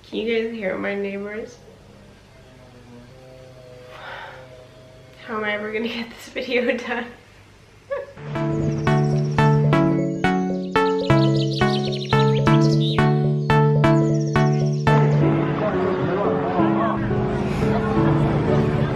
Can you guys hear my neighbors? How am I ever gonna get this video done?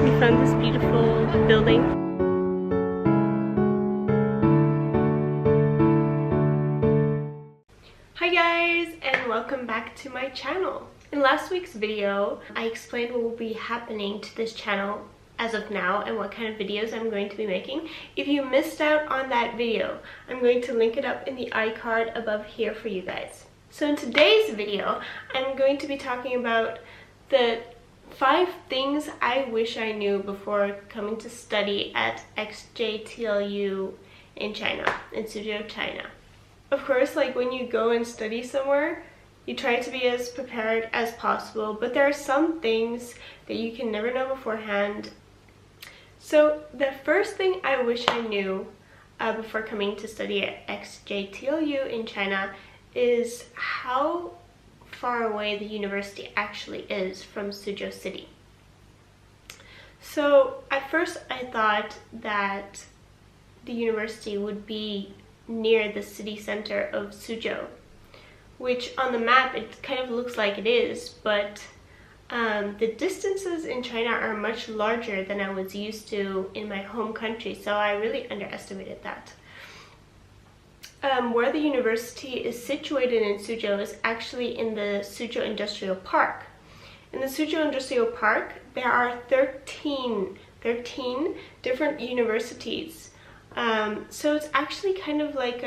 We found this beautiful building. Hi guys, and welcome back to my channel. In last week's video, I explained what will be happening to this channel as of now and what kind of videos I'm going to be making. If you missed out on that video, I'm going to link it up in the iCard above here for you guys. So in today's video, I'm going to be talking about the 5 things I wish I knew before coming to study at XJTLU in China, in Suzhou, China. Of course, like when you go and study somewhere, you try to be as prepared as possible, but there are some things that you can never know beforehand. So the first thing I wish I knew before coming to study at XJTLU in China is how far away the university actually is from Suzhou City. So at first I thought that the university would be near the city center of Suzhou, which on the map it kind of looks like it is, but the distances in China are much larger than I was used to in my home country, so I really underestimated that. Where the university is situated in Suzhou is actually in the Suzhou Industrial Park. In the Suzhou Industrial Park, there are 13 different universities. So it's actually kind of like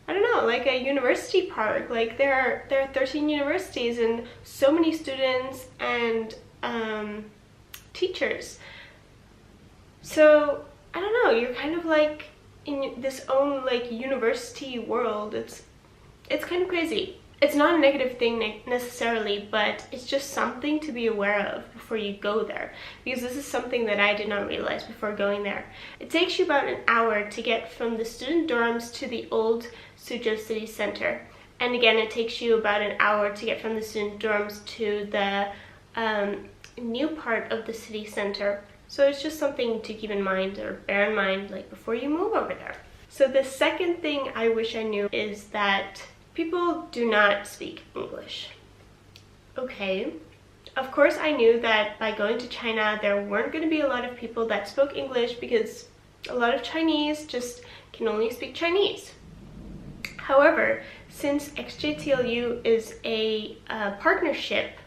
I don't know, like a university park. Like there are 13 universities and so many students and teachers. So I don't know, you're kind of like in this own like university world. It's kind of crazy. It's not a negative thing necessarily, but it's just something to be aware of before you go there, because this is something that I did not realize before going there. It takes you about an hour to get from the student dorms to the old Suzhou city center, and again it takes you about an hour to get from the student dorms to the new part of the city center. So it's just something to keep in mind or bear in mind like before you move over there. So the second thing I wish I knew is that people do not speak English. Okay, of course I knew that by going to China there weren't going to be a lot of people that spoke English because a lot of Chinese just can only speak Chinese. However, since XJTLU is a partnership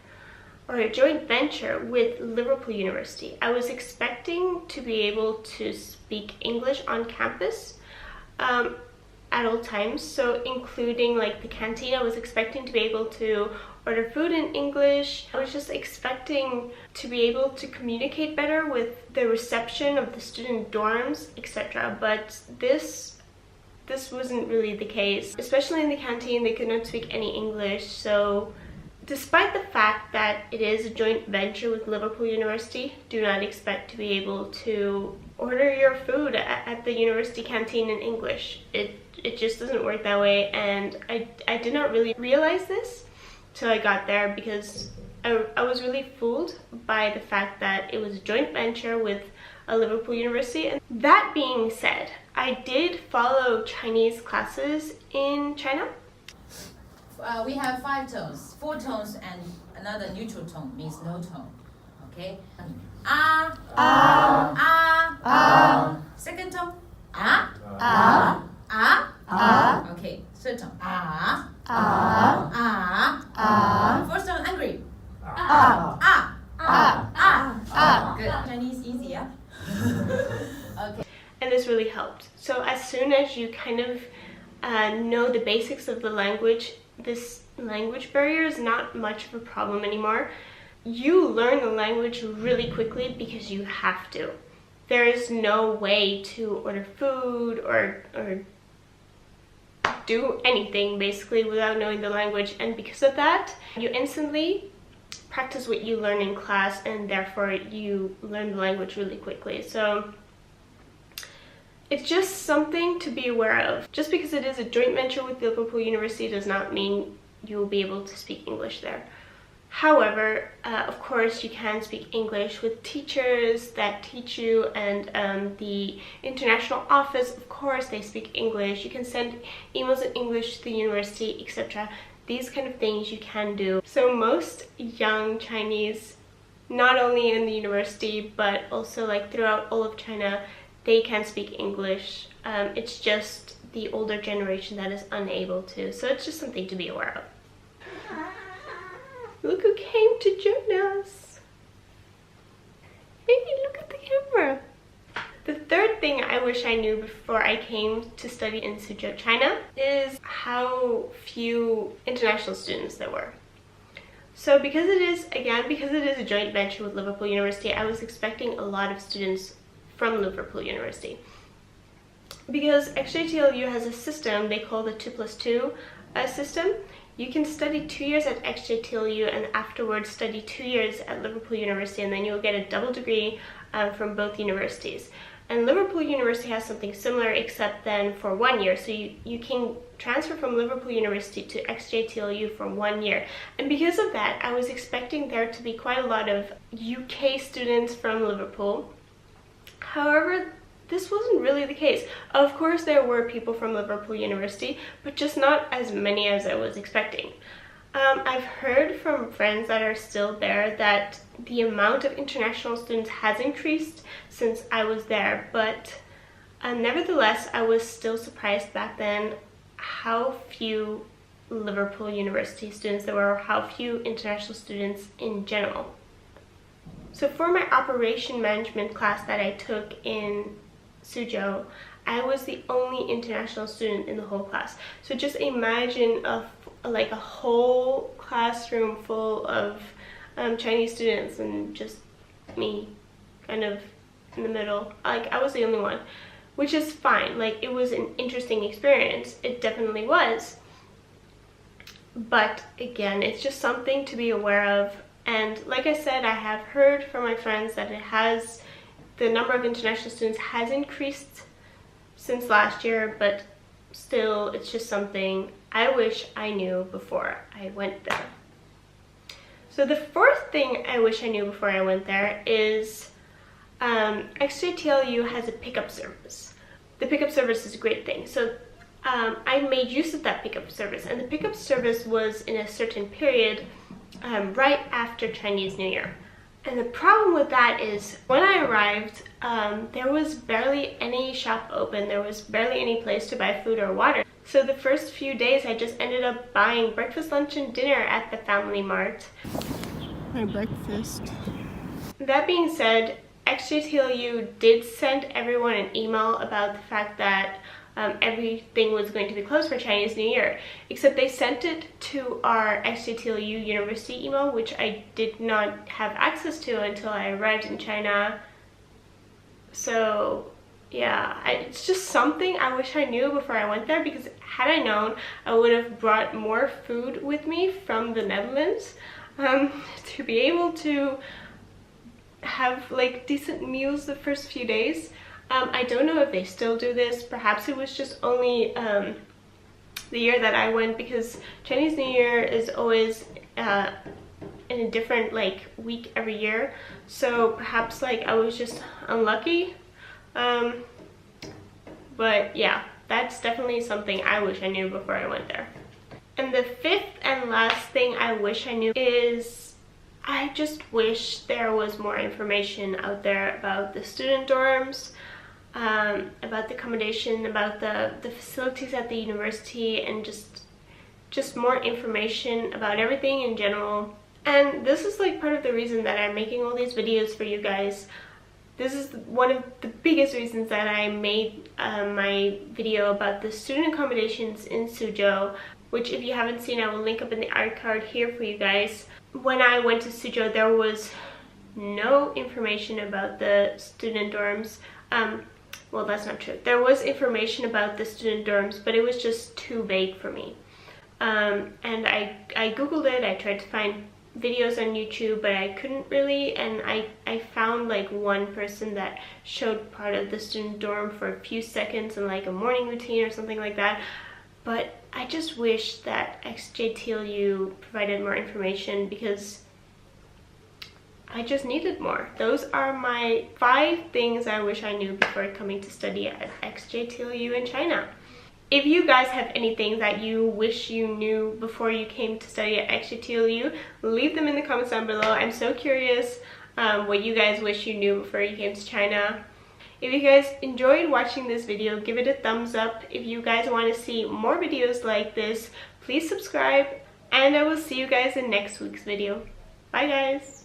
or a joint venture with Liverpool University, I was expecting to be able to speak English on campus at all times, so including like the canteen. I was expecting to be able to order food in English. I was just expecting to be able to communicate better with the reception of the student dorms, etc. But this wasn't really the case. Especially in the canteen, they could not speak any English. So despite the fact that it is a joint venture with Liverpool University, do not expect to be able to order your food at the university canteen in English. It just doesn't work that way, and I did not really realize this till I got there, because I was really fooled by the fact that it was a joint venture with a Liverpool University. And that being said, I did follow Chinese classes in China. We have 5 tones, 4 tones and another neutral tone, means no tone. Okay? Second tone, okay, third tone, First tone, angry. Good. Chinese easy, yeah? Okay. And this really helped. So as soon as you kind of know the basics of the language, this language barrier is not much of a problem anymore. You learn the language really quickly because you have to. There is no way to order food or do anything basically without knowing the language, and because of that, you instantly practice what you learn in class, and therefore you learn the language really quickly. So it's just something to be aware of. Just because it is a joint venture with Liverpool University does not mean you will be able to speak English there. However, of course, you can speak English with teachers that teach you, and the international office, of course, they speak English. You can send emails in English to the university, etc. These kind of things you can do. So most young Chinese, not only in the university, but also like throughout all of China, they can speak English. It's just the older generation that is unable to. So it's just something to be aware of. Look who came to join us. Hey, look at the camera. The third thing I wish I knew before I came to study in Suzhou, China, is how few international students there were. So because it is a joint venture with Liverpool University, I was expecting a lot of students from Liverpool University. Because XJTLU has a system they call the 2+2 system. You can study 2 years at XJTLU and afterwards study 2 years at Liverpool University, and then you'll get a double degree from both universities. And Liverpool University has something similar, except then for 1 year. So you can transfer from Liverpool University to XJTLU for 1 year. And because of that, I was expecting there to be quite a lot of UK students from Liverpool. However, this wasn't really the case. Of course, there were people from Liverpool University, but just not as many as I was expecting. I've heard from friends that are still there that the amount of international students has increased since I was there, but nevertheless, I was still surprised back then how few Liverpool University students there were, or how few international students in general. So for my operation management class that I took in Suzhou, I was the only international student in the whole class. So just imagine like a whole classroom full of Chinese students and just me kind of in the middle. Like, I was the only one, which is fine. Like, it was an interesting experience. It definitely was. But again, it's just something to be aware of. And like I said, I have heard from my friends that the number of international students has increased since last year, but still, it's just something I wish I knew before I went there. So the fourth thing I wish I knew before I went there is XJTLU has a pickup service. The pickup service is a great thing. So I made use of that pickup service, and the pickup service was in a certain period right after Chinese New Year. And the problem with that is when I arrived, there was barely any shop open. There was barely any place to buy food or water. So the first few days I just ended up buying breakfast, lunch, and dinner at the Family Mart. My breakfast. That being said, XJTLU did send everyone an email about the fact that everything was going to be closed for Chinese New Year, except they sent it to our XJTLU University email, which I did not have access to until I arrived in China. So yeah, it's just something I wish I knew before I went there, because had I known, I would have brought more food with me from the Netherlands to be able to have like decent meals the first few days. I don't know if they still do this. Perhaps it was just only the year that I went, because Chinese New Year is always in a different like week every year. So perhaps like I was just unlucky. But yeah, that's definitely something I wish I knew before I went there. And the fifth and last thing I wish I knew is I just wish there was more information out there about the student dorms, about the accommodation, about the facilities at the university, and just more information about everything in general. And this is like part of the reason that I'm making all these videos for you guys. This is one of the biggest reasons that I made my video about the student accommodations in Suzhou, which if you haven't seen, I will link up in the iCard here for you guys. When I went to Suzhou, there was no information about the student dorms. Well, that's not true. There was information about the student dorms, but it was just too vague for me. And I googled it. I tried to find videos on YouTube, but I couldn't really, and I found like one person that showed part of the student dorm for a few seconds in like a morning routine or something like that, but I just wish that XJTLU provided more information because I just needed more. Those are my 5 things I wish I knew before coming to study at XJTLU in China. If you guys have anything that you wish you knew before you came to study at XJTLU, leave them in the comments down below. I'm so curious what you guys wish you knew before you came to China. If you guys enjoyed watching this video, give it a thumbs up. If you guys want to see more videos like this, please subscribe, and I will see you guys in next week's video. Bye guys!